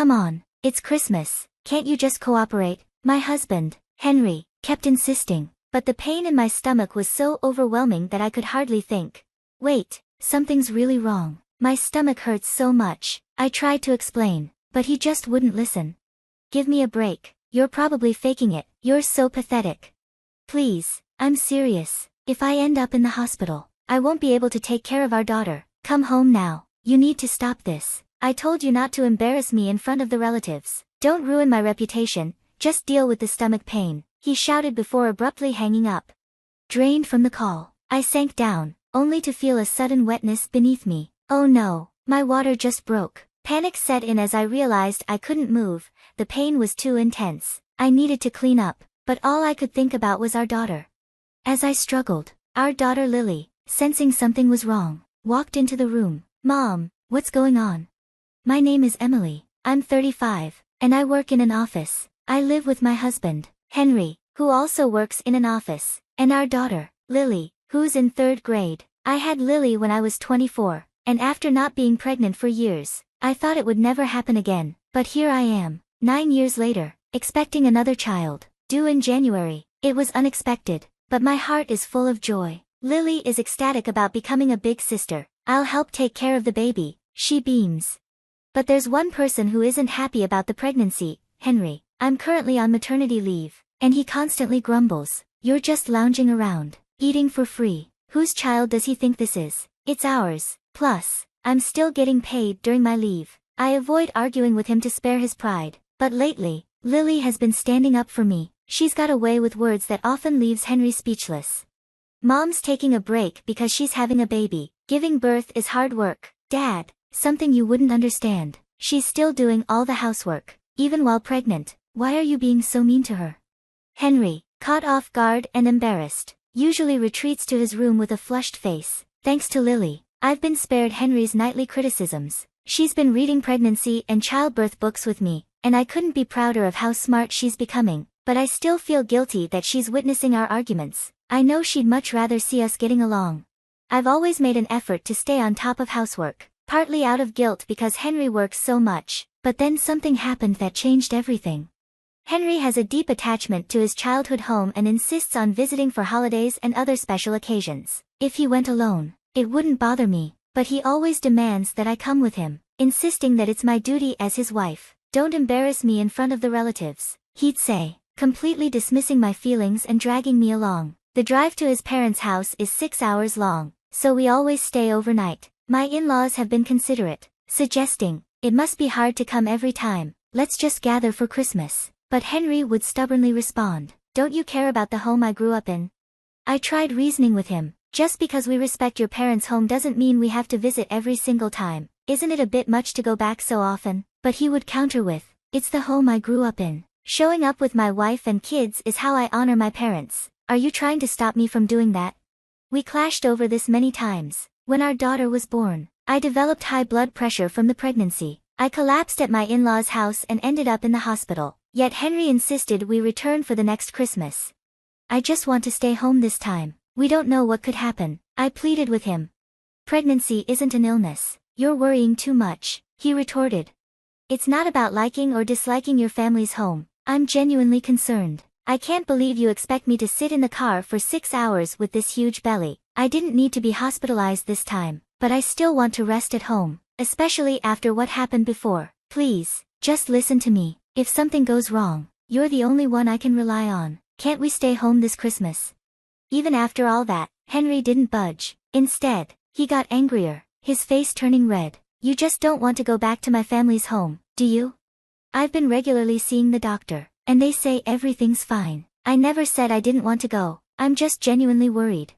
Come on, it's Christmas, can't you just cooperate? My husband, Henry, kept insisting, but the pain in my stomach was so overwhelming that I could hardly think. Wait, something's really wrong. My stomach hurts so much. I tried to explain, but he just wouldn't listen. Give me a break, you're probably faking it, you're so pathetic. Please, I'm serious. If I end up in the hospital, I won't be able to take care of our daughter. Come home now, you need to stop this. I told you not to embarrass me in front of the relatives. Don't ruin my reputation, just deal with the stomach pain, he shouted before abruptly hanging up. Drained from the call, I sank down, only to feel a sudden wetness beneath me. Oh no, my water just broke. Panic set in as I realized I couldn't move, the pain was too intense. I needed to clean up, but all I could think about was our daughter. As I struggled, our daughter Lily, sensing something was wrong, walked into the room. Mom, what's going on? My name is Emily, I'm 35, and I work in an office. I live with my husband, Henry, who also works in an office, and our daughter, Lily, who's in 3rd grade. I had Lily when I was 24. And after not being pregnant for years, I thought it would never happen again, but here I am, 9 years later, expecting another child, due in January. It was unexpected, but my heart is full of joy. Lily is ecstatic about becoming a big sister. I'll help take care of the baby, she beams. But there's one person who isn't happy about the pregnancy, Henry. I'm currently on maternity leave, and he constantly grumbles. You're just lounging around, eating for free. Whose child does he think this is? It's ours. Plus, I'm still getting paid during my leave. I avoid arguing with him to spare his pride, but lately, Lily has been standing up for me. She's got a way with words that often leaves Henry speechless. Mom's taking a break because she's having a baby. Giving birth is hard work. Dad, something you wouldn't understand. She's still doing all the housework, even while pregnant. Why are you being so mean to her? Henry, caught off guard and embarrassed, usually retreats to his room with a flushed face. Thanks to Lily, I've been spared Henry's nightly criticisms. She's been reading pregnancy and childbirth books with me, and I couldn't be prouder of how smart she's becoming, but I still feel guilty that she's witnessing our arguments. I know she'd much rather see us getting along. I've always made an effort to stay on top of housework, partly out of guilt because Henry works so much, but then something happened that changed everything. Henry has a deep attachment to his childhood home and insists on visiting for holidays and other special occasions. If he went alone, it wouldn't bother me, but he always demands that I come with him, insisting that it's my duty as his wife. Don't embarrass me in front of the relatives, he'd say, completely dismissing my feelings and dragging me along. The drive to his parents' house is 6 hours long, so we always stay overnight. My in-laws have been considerate, suggesting, it must be hard to come every time, let's just gather for Christmas. But Henry would stubbornly respond, don't you care about the home I grew up in? I tried reasoning with him. Just because we respect your parents' home doesn't mean we have to visit every single time. Isn't it a bit much to go back so often? But he would counter with, it's the home I grew up in. Showing up with my wife and kids is how I honor my parents. Are you trying to stop me from doing that? We clashed over this many times. When our daughter was born, I developed high blood pressure from the pregnancy. I collapsed at my in-laws' house and ended up in the hospital. Yet Henry insisted we return for the next Christmas. I just want to stay home this time. We don't know what could happen, I pleaded with him. Pregnancy isn't an illness. You're worrying too much, he retorted. It's not about liking or disliking your family's home. I'm genuinely concerned. I can't believe you expect me to sit in the car for 6 hours with this huge belly. I didn't need to be hospitalized this time, but I still want to rest at home, especially after what happened before. Please, just listen to me. If something goes wrong, you're the only one I can rely on. Can't we stay home this Christmas? Even after all that, Henry didn't budge. Instead, he got angrier, his face turning red. You just don't want to go back to my family's home, do you? I've been regularly seeing the doctor, and they say everything's fine. I never said I didn't want to go. I'm just genuinely worried.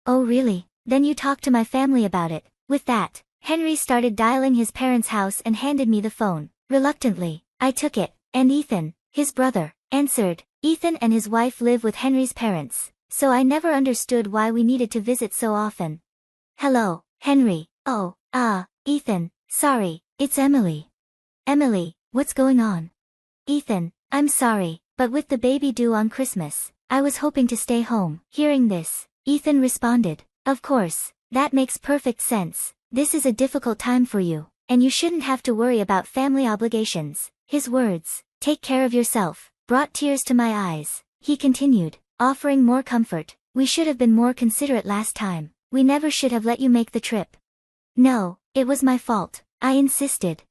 Oh really? Then you talk to my family about it. With that, Henry started dialing his parents' house and handed me the phone. Reluctantly, I took it, and Ethan, his brother, answered. Ethan and his wife live with Henry's parents, so I never understood why we needed to visit so often. Hello, Henry. Oh, Ethan, sorry, it's Emily. Emily, what's going on? Ethan, I'm sorry, but with the baby due on Christmas, I was hoping to stay home. Hearing this, Ethan responded, of course, that makes perfect sense. This is a difficult time for you. and you shouldn't have to worry about family obligations. His words, "Take care of yourself," brought tears to my eyes. He continued, offering more comfort, "We should have been more considerate last time. We never should have let you make the trip." "No, it was my fault," I insisted.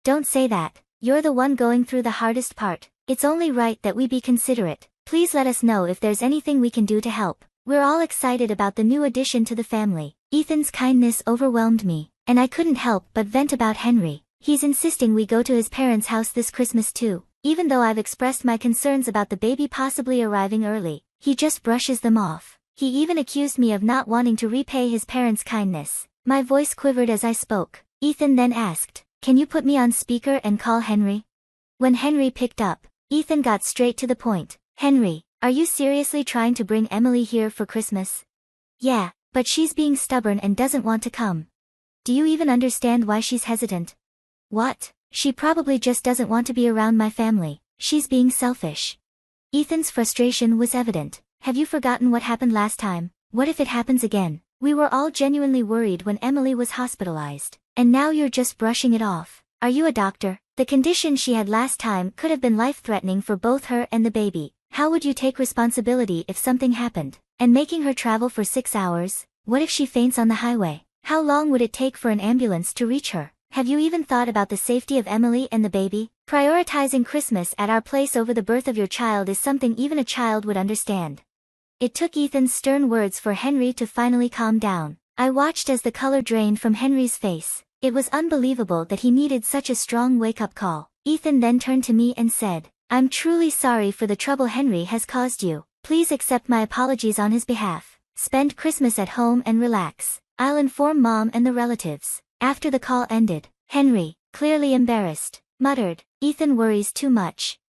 "Don't say that. You're the one going through the hardest part. It's only right that we be considerate. Please let us know if there's anything we can do to help. We're all excited about the new addition to the family." Ethan's kindness overwhelmed me, and I couldn't help but vent about Henry. He's insisting we go to his parents' house this Christmas too. Even though I've expressed my concerns about the baby possibly arriving early, he just brushes them off. He even accused me of not wanting to repay his parents' kindness. My voice quivered as I spoke. Ethan then asked, "Can you put me on speaker and call Henry?" When Henry picked up, Ethan got straight to the point. "Henry, are you seriously trying to bring Emily here for Christmas?" "Yeah, but she's being stubborn and doesn't want to come." "Do you even understand why she's hesitant?" "What? She probably just doesn't want to be around my family. She's being selfish." Ethan's frustration was evident. "Have you forgotten what happened last time? What if it happens again? We were all genuinely worried when Emily was hospitalized, and now you're just brushing it off. Are you a doctor? The condition she had last time could have been life-threatening for both her and the baby. How would you take responsibility if something happened? And making her travel for 6 hours? What if she faints on the highway? How long would it take for an ambulance to reach her? Have you even thought about the safety of Emily and the baby? Prioritizing Christmas at our place over the birth of your child is something even a child would understand." It took Ethan's stern words for Henry to finally calm down. I watched as the color drained from Henry's face. It was unbelievable that he needed such a strong wake-up call. Ethan then turned to me and said, "I'm truly sorry for the trouble Henry has caused you. Please accept my apologies on his behalf. Spend Christmas at home and relax. I'll inform Mom and the relatives." After the call ended, Henry, clearly embarrassed, muttered, "Ethan worries too much.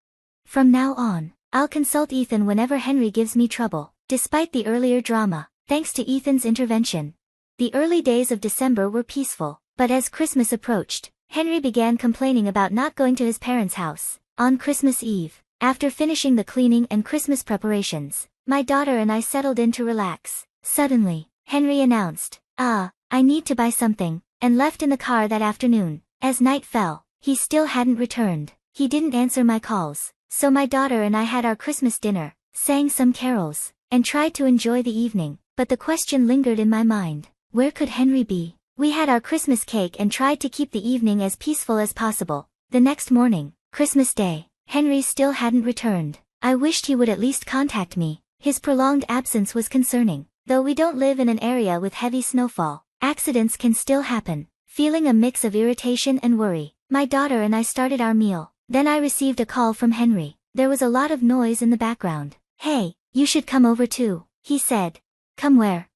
From now on, I'll consult Ethan whenever Henry gives me trouble." Despite the earlier drama, thanks to Ethan's intervention, the early days of December were peaceful. But as Christmas approached, Henry began complaining about not going to his parents' house. On Christmas Eve, after finishing the cleaning and Christmas preparations, my daughter and I settled in to relax. Suddenly, Henry announced, I need to buy something," and left in the car that afternoon. As night fell, he still hadn't returned. He didn't answer my calls, so my daughter and I had our Christmas dinner, sang some carols, and tried to enjoy the evening. But the question lingered in my mind, where could Henry be? We had our Christmas cake and tried to keep the evening as peaceful as possible. The next morning, Christmas Day, Henry still hadn't returned. I wished he would at least contact me. His prolonged absence was concerning. Though we don't live in an area with heavy snowfall, accidents can still happen. Feeling a mix of irritation and worry, my daughter and I started our meal. Then I received a call from Henry. There was a lot of noise in the background. "Hey, you should come over too," he said. "Come where?"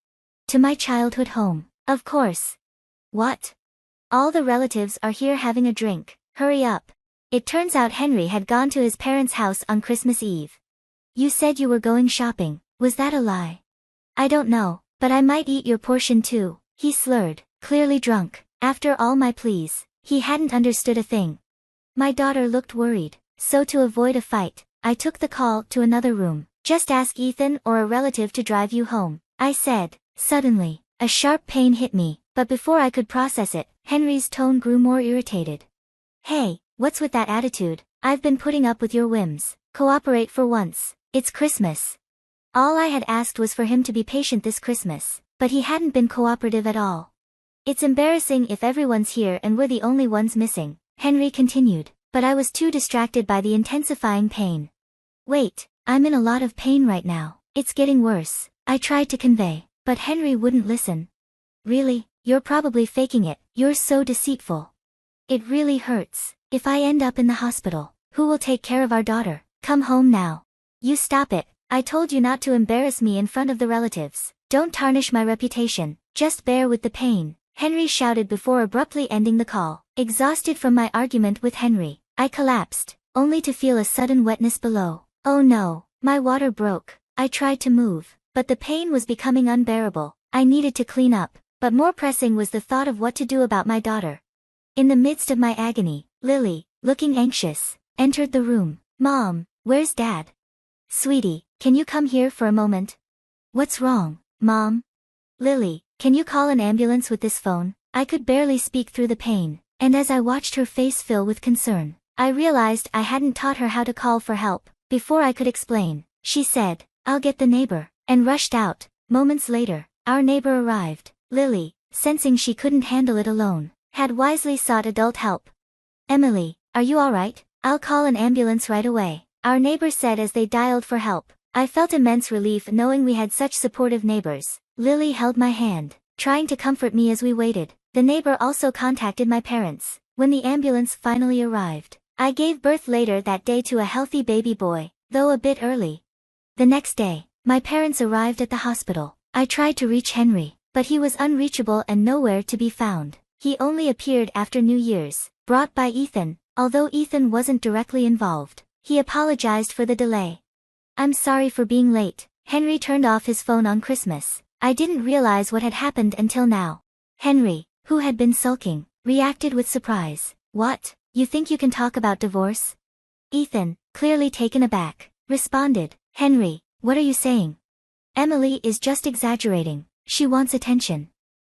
"To my childhood home." "Of course." "What?" "All the relatives are here having a drink. Hurry up." It turns out Henry had gone to his parents' house on Christmas Eve. "You said you were going shopping. Was that a lie?" "I don't know, but I might eat your portion too," he slurred, clearly drunk. After all my pleas, he hadn't understood a thing. My daughter looked worried, so to avoid a fight, I took the call to another room. "Just ask Ethan or a relative to drive you home," I said. Suddenly, a sharp pain hit me, but before I could process it, Henry's tone grew more irritated. "Hey, what's with that attitude? I've been putting up with your whims. Cooperate for once. It's Christmas." All I had asked was for him to be patient this Christmas, but he hadn't been cooperative at all. "It's embarrassing if everyone's here and we're the only ones missing," Henry continued, but I was too distracted by the intensifying pain. "Wait, I'm in a lot of pain right now. It's getting worse," I tried to convey, but Henry wouldn't listen. "Really? You're probably faking it. You're so deceitful. It really hurts. If I end up in the hospital, who will take care of our daughter? Come home now." "You stop it. I told you not to embarrass me in front of the relatives. Don't tarnish my reputation. Just bear with the pain," Henry shouted before abruptly ending the call. Exhausted from my argument with Henry, I collapsed, only to feel a sudden wetness below. Oh no, my water broke. I tried to move, but the pain was becoming unbearable. I needed to clean up, but more pressing was the thought of what to do about my daughter. In the midst of my agony, Lily, looking anxious, entered the room. "Mom, where's Dad?" "Sweetie, can you come here for a moment?" "What's wrong, Mom?" "Lily, can you call an ambulance with this phone?" I could barely speak through the pain. And as I watched her face fill with concern, I realized I hadn't taught her how to call for help. Before I could explain, she said, "I'll get the neighbor," and rushed out. Moments later, our neighbor arrived. Lily, sensing she couldn't handle it alone, had wisely sought adult help. "Emily, are you alright? I'll call an ambulance right away," our neighbor said as they dialed for help. I felt immense relief knowing we had such supportive neighbors. Lily held my hand, trying to comfort me as we waited. The neighbor also contacted my parents. When the ambulance finally arrived, I gave birth later that day to a healthy baby boy, though a bit early. The next day, my parents arrived at the hospital. I tried to reach Henry, but he was unreachable and nowhere to be found. He only appeared after New Year's, brought by Ethan. Although Ethan wasn't directly involved, he apologized for the delay. "I'm sorry for being late." Henry turned off his phone on Christmas. I didn't realize what had happened until now. Henry, who had been sulking, reacted with surprise. "What? You think you can talk about divorce?" Ethan, clearly taken aback, responded, "Henry, what are you saying? Emily is just exaggerating. She wants attention."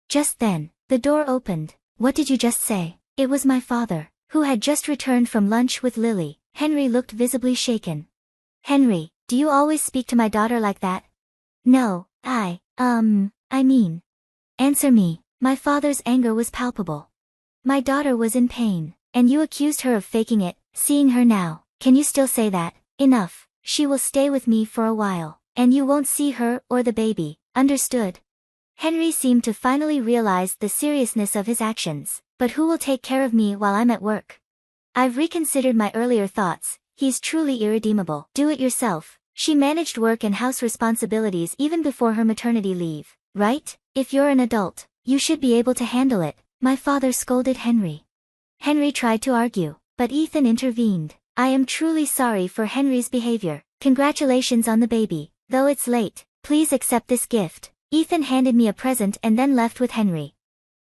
Just then, the door opened. "What did you just say?" It was my father, who had just returned from lunch with Lily. Henry looked visibly shaken. "Henry, do you always speak to my daughter like that?" "No, I mean. Answer me." My father's anger was palpable. "My daughter was in pain, and you accused her of faking it. Seeing her now, can you still say that?" "Enough. She will stay with me for a while, and you won't see her or the baby, understood?" Henry seemed to finally realize the seriousness of his actions. "But who will take care of me while I'm at work?" "I've reconsidered my earlier thoughts. He's truly irredeemable. Do it yourself." She managed work and house responsibilities even before her maternity leave, right? "If you're an adult, you should be able to handle it," my father scolded Henry. Henry tried to argue, but Ethan intervened. "I am truly sorry for Henry's behavior. Congratulations on the baby, though it's late. Please accept this gift." Ethan handed me a present and then left with Henry.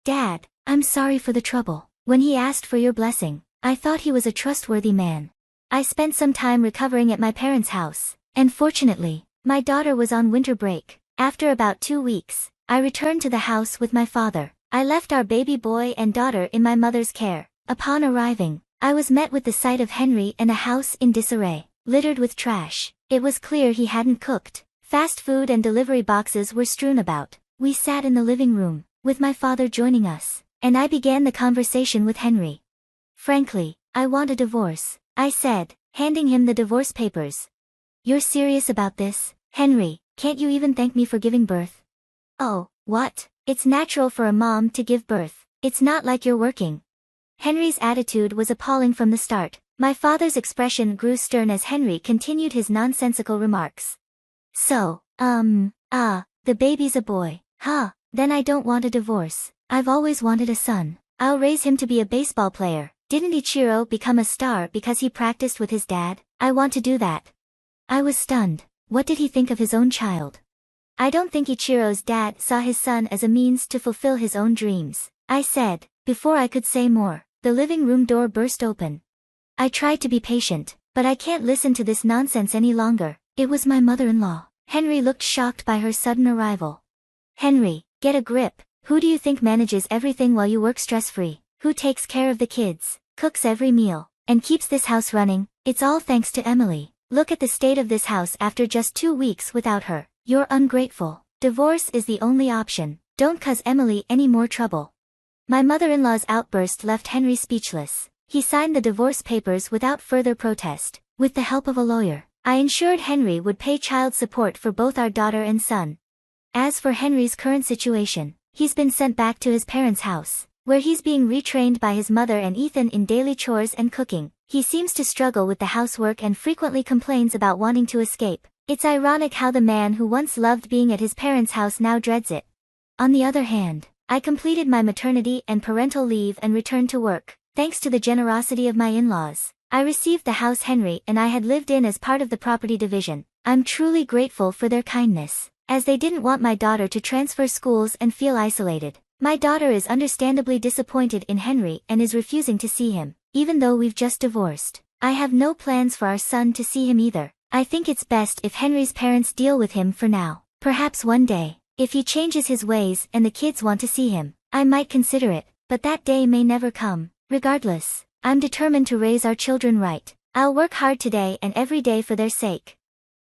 "Dad, I'm sorry for the trouble. When he asked for your blessing, I thought he was a trustworthy man. I spent some time recovering at my parents' house, and fortunately, my daughter was on winter break. After about 2 weeks, I returned to the house with my father. I left our baby boy and daughter in my mother's care. Upon arriving, I was met with the sight of Henry and a house in disarray, littered with trash. It was clear he hadn't cooked. Fast food and delivery boxes were strewn about. We sat in the living room, with my father joining us, and I began the conversation with Henry. "Frankly, I want a divorce," I said, handing him the divorce papers. "You're serious about this? Henry, can't you even thank me for giving birth?" "Oh, what? It's natural for a mom to give birth. It's not like you're working." Henry's attitude was appalling from the start. My father's expression grew stern as Henry continued his nonsensical remarks. "So, the baby's a boy, huh? Then I don't want a divorce. I've always wanted a son. I'll raise him to be a baseball player. Didn't Ichiro become a star because he practiced with his dad? I want to do that." I was stunned. What did he think of his own child? "I don't think Ichiro's dad saw his son as a means to fulfill his own dreams," I said. Before I could say more, the living room door burst open. I tried to be patient, but I can't listen to this nonsense any longer. It was my mother-in-law. Henry looked shocked by her sudden arrival. "Henry, get a grip. Who do you think manages everything while you work stress-free? Who takes care of the kids, cooks every meal, and keeps this house running? It's all thanks to Emily. Look at the state of this house after just 2 weeks without her. You're ungrateful. Divorce is the only option. Don't cause Emily any more trouble." My mother-in-law's outburst left Henry speechless. He signed the divorce papers without further protest. With the help of a lawyer, I ensured Henry would pay child support for both our daughter and son. As for Henry's current situation, he's been sent back to his parents' house, where he's being retrained by his mother and Ethan in daily chores and cooking. He seems to struggle with the housework and frequently complains about wanting to escape. It's ironic how the man who once loved being at his parents' house now dreads it. On the other hand, I completed my maternity and parental leave and returned to work. Thanks to the generosity of my in-laws, I received the house Henry and I had lived in as part of the property division. I'm truly grateful for their kindness, as they didn't want my daughter to transfer schools and feel isolated. My daughter is understandably disappointed in Henry and is refusing to see him, even though we've just divorced. I have no plans for our son to see him either. I think it's best if Henry's parents deal with him for now. Perhaps one day, if he changes his ways and the kids want to see him, I might consider it, but that day may never come. Regardless, I'm determined to raise our children right. I'll work hard today and every day for their sake.